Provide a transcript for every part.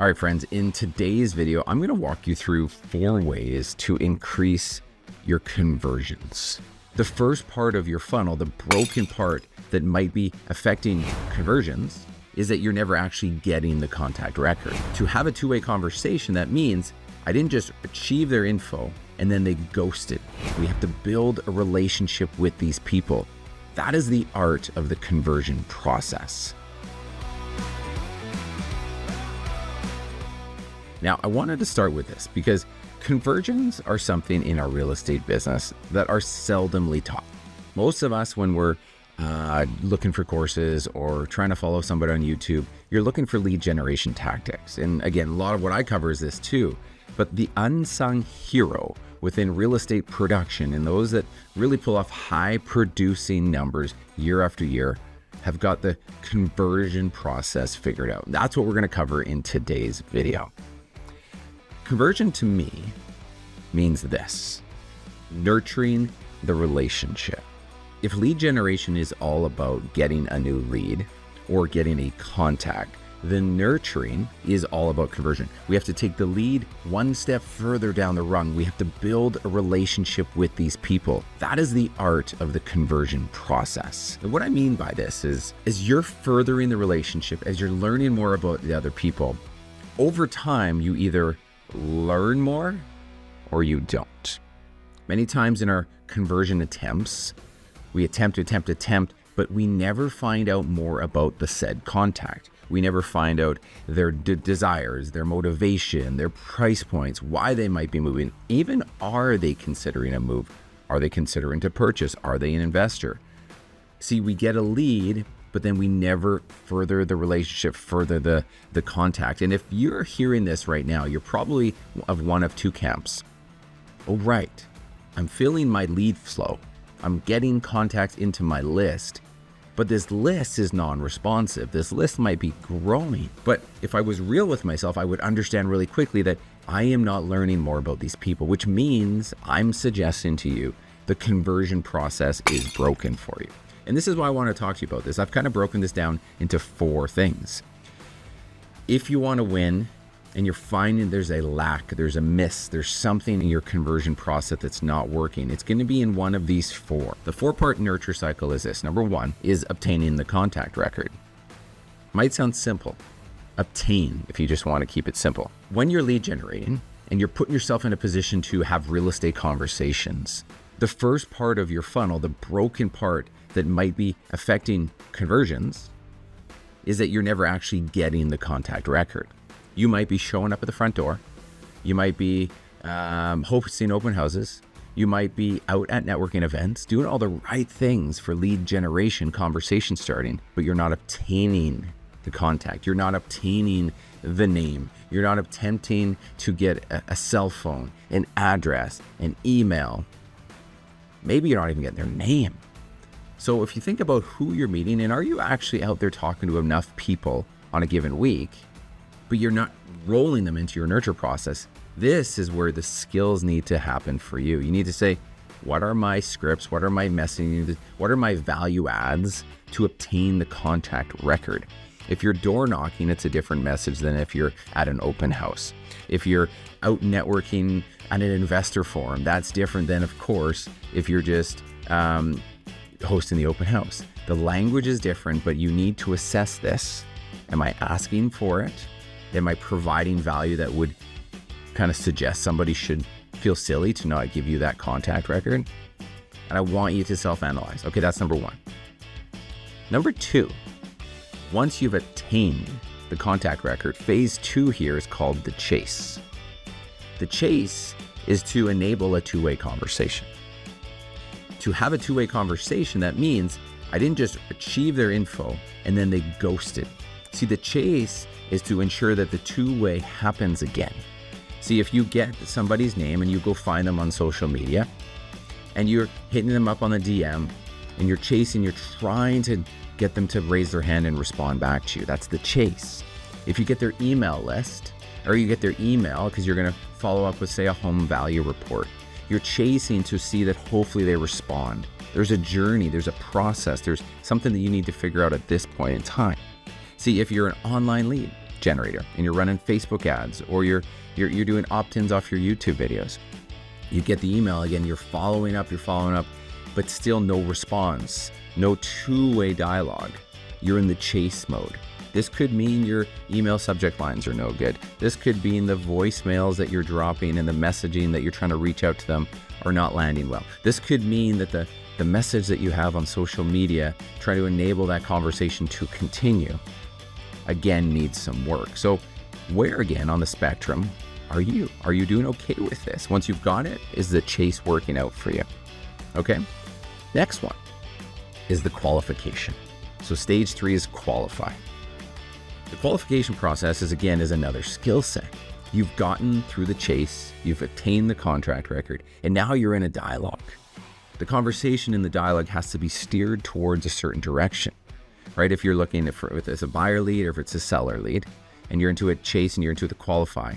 All right, friends, in today's video, I'm going to walk you through 4 ways to increase your conversions. The first part of your funnel, the broken part that might be affecting conversions, is that you're never actually getting the contact record. To have a two-way conversation, that means I didn't just achieve their info and then they ghosted. We have to build a relationship with these people. That is the art of the conversion process. Now, I wanted to start with this because conversions are something in our real estate business that are seldomly taught. Most of us, when we're looking for courses or trying to follow somebody on YouTube, you're looking for lead generation tactics. And again, a lot of what I cover is this too. But the unsung hero within real estate production and those that really pull off high producing numbers year after year have got the conversion process figured out. That's what we're going to cover in today's video. Conversion to me means this: nurturing the relationship. If lead generation is all about getting a new lead or getting a contact, then nurturing is all about conversion. We have to take the lead one step further down the rung. We have to build a relationship with these people. That is the art of the conversion process. And what I mean by this is, as you're furthering the relationship, as you're learning more about the other people, over time, you either learn more or you don't. Many times in our conversion attempts, we attempt, but we never find out more about the said contact. We never find out their desires, their motivation, their price points, why they might be moving. Even, are they considering a move? Are they considering to purchase? Are they an investor? See, we get a lead, but then we never further the relationship, further the contact. And if you're hearing this right now, you're probably of one of two camps. Oh, right. I'm feeling my lead flow. I'm getting contacts into my list, but this list is non-responsive. This list might be growing. But if I was real with myself, I would understand really quickly that I am not learning more about these people, which means I'm suggesting to you the conversion process is broken for you. And this is why I want to talk to you about this. I've kind of broken this down into 4 things. If you want to win and you're finding there's a lack, there's a miss, there's something in your conversion process that's not working, it's going to be in one of these 4. The 4-part nurture cycle is this. Number 1 is obtaining the contact record. Might sound simple. Obtain, if you just want to keep it simple. When you're lead generating and you're putting yourself in a position to have real estate conversations, the first part of your funnel, the broken part that might be affecting conversions, is that you're never actually getting the contact record. You might be showing up at the front door. You might be hosting open houses. You might be out at networking events, doing all the right things for lead generation, conversation starting, but you're not obtaining the contact. You're not obtaining the name. You're not attempting to get a cell phone, an address, an email. Maybe you're not even getting their name. So if you think about who you're meeting, and are you actually out there talking to enough people on a given week, but you're not rolling them into your nurture process, this is where the skills need to happen for you. You need to say, what are my scripts? What are my messaging? What are my value adds to obtain the contact record? If you're door knocking, it's a different message than if you're at an open house. If you're out networking at an investor forum, that's different than, of course, if you're just hosting the open house. The language is different, but you need to assess this. Am I asking for it? Am I providing value that would kind of suggest somebody should feel silly to not give you that contact record? And I want you to self-analyze. Okay, that's number 1. Number 2, once you've attained the contact record, phase 2 here is called the chase. The chase is to enable a two-way conversation. To have a two-way conversation, that means I didn't just achieve their info and then they ghosted. See, the chase is to ensure that the two-way happens again. See, if you get somebody's name and you go find them on social media and you're hitting them up on the DM and you're chasing, you're trying to get them to raise their hand and respond back to you. That's the chase. If you get their email list or you get their email because you're going to follow up with, say, a home value report, you're chasing to see that hopefully they respond. There's a journey, there's a process, there's something that you need to figure out at this point in time. See, if you're an online lead, generator and you're running Facebook ads, or you're doing opt-ins off your YouTube videos. You get the email again, you're following up, but still no response, no two-way dialogue. You're in the chase mode. This could mean your email subject lines are no good. This could mean the voicemails that you're dropping and the messaging that you're trying to reach out to them are not landing well. This could mean that the message that you have on social media, trying to enable that conversation to continue, again, needs some work. So where again on the spectrum are you? Are you doing okay with this? Once you've got it, is the chase working out for you? Okay. Next one is the qualification. So stage 3 is qualify. The qualification process is another skill set. You've gotten through the chase, you've attained the contract record, and now you're in a dialogue. The conversation in the dialogue has to be steered towards a certain direction, right? If you're looking if it's a buyer lead or if it's a seller lead, and you're into a chase and you're into the qualify,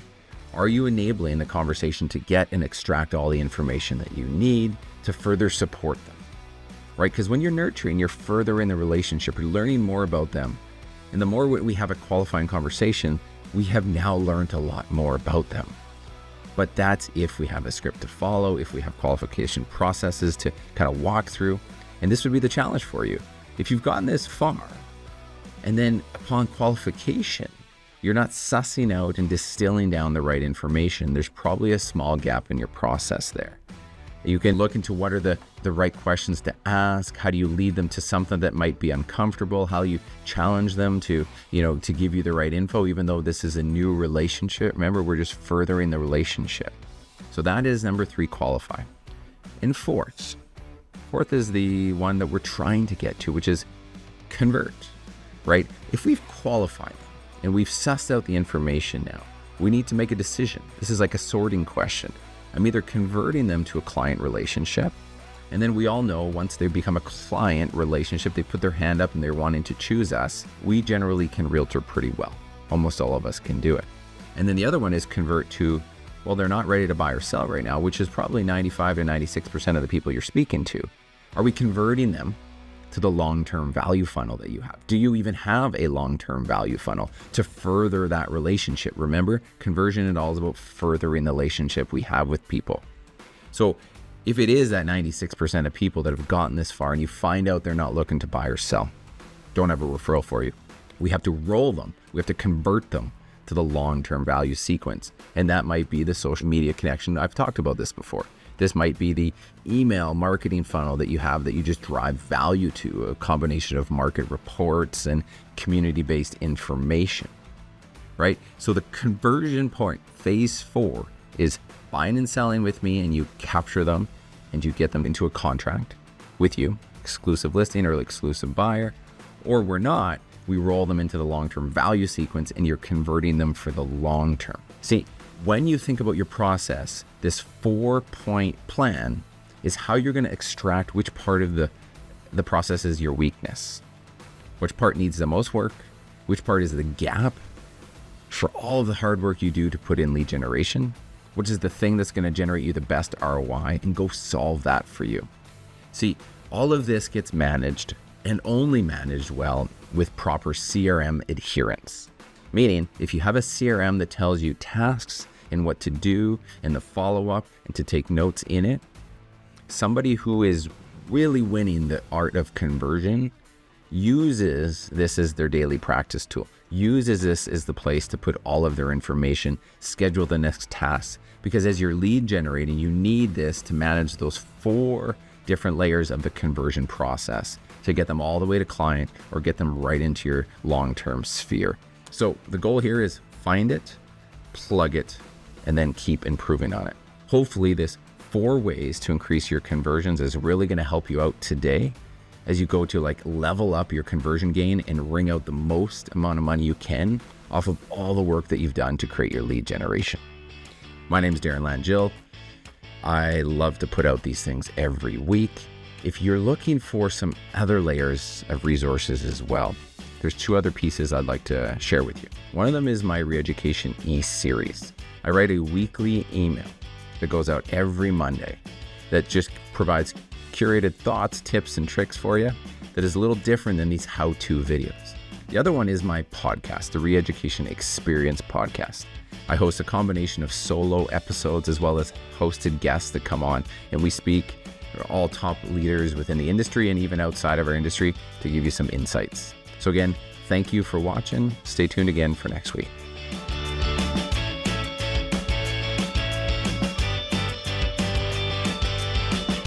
are you enabling the conversation to get and extract all the information that you need to further support them, right? Because when you're nurturing, you're further in the relationship, you're learning more about them. And the more we have a qualifying conversation, we have now learned a lot more about them. But that's if we have a script to follow, if we have qualification processes to kind of walk through. And this would be the challenge for you. If you've gotten this far, and then upon qualification, you're not sussing out and distilling down the right information, there's probably a small gap in your process there. You can look into what are the right questions to ask. How do you lead them to something that might be uncomfortable? How you challenge them to give you the right info, even though this is a new relationship. Remember, we're just furthering the relationship. So that is number 3, qualify. And fourth is the one that we're trying to get to, which is convert, right? If we've qualified them and we've sussed out the information now, we need to make a decision. This is like a sorting question. I'm either converting them to a client relationship, and then we all know once they become a client relationship, they put their hand up and they're wanting to choose us. We generally can realtor pretty well. Almost all of us can do it. And then the other one is convert to, well, they're not ready to buy or sell right now, which is probably 95 to 96% of the people you're speaking to. Are we converting them to the long-term value funnel that you have? Do you even have a long-term value funnel to further that relationship? Remember, conversion and all is about furthering the relationship we have with people. So if it is that 96% of people that have gotten this far and you find out they're not looking to buy or sell, don't have a referral for you. We have to roll them. We have to convert them to the long-term value sequence. And that might be the social media connection. I've talked about this before. This might be the email marketing funnel that you have that you just drive value to, a combination of market reports and community-based information, right? So the conversion point, phase 4, is buying and selling with me, and you capture them and you get them into a contract with you, exclusive listing or exclusive buyer, or we're not, we roll them into the long-term value sequence and you're converting them for the long term. See, when you think about your process, this 4-point plan is how you're going to extract which part of the process is your weakness, which part needs the most work, which part is the gap for all of the hard work you do to put in lead generation, which is the thing that's going to generate you the best ROI, and go solve that for you. See, all of this gets managed and only managed well with proper CRM adherence. Meaning, if you have a CRM that tells you tasks and what to do and the follow-up and to take notes in it, somebody who is really winning the art of conversion uses this as their daily practice tool, uses this as the place to put all of their information, schedule the next tasks. Because as you're lead generating, you need this to manage those 4 different layers of the conversion process to get them all the way to client or get them right into your long-term sphere. So the goal here is find it, plug it, and then keep improving on it. Hopefully this 4 ways to increase your conversions is really going to help you out today as you go to level up your conversion gain and wring out the most amount of money you can off of all the work that you've done to create your lead generation. My name is Darren Langille. I love to put out these things every week. If you're looking for some other layers of resources as well, there's 2 other pieces I'd like to share with you. One of them is my Reeducation e-series. I write a weekly email that goes out every Monday that just provides curated thoughts, tips, and tricks for you that is a little different than these how-to videos. The other one is my podcast, the Re-Education Experience Podcast. I host a combination of solo episodes as well as hosted guests that come on, and we speak to all top leaders within the industry and even outside of our industry to give you some insights. So again, thank you for watching. Stay tuned again for next week.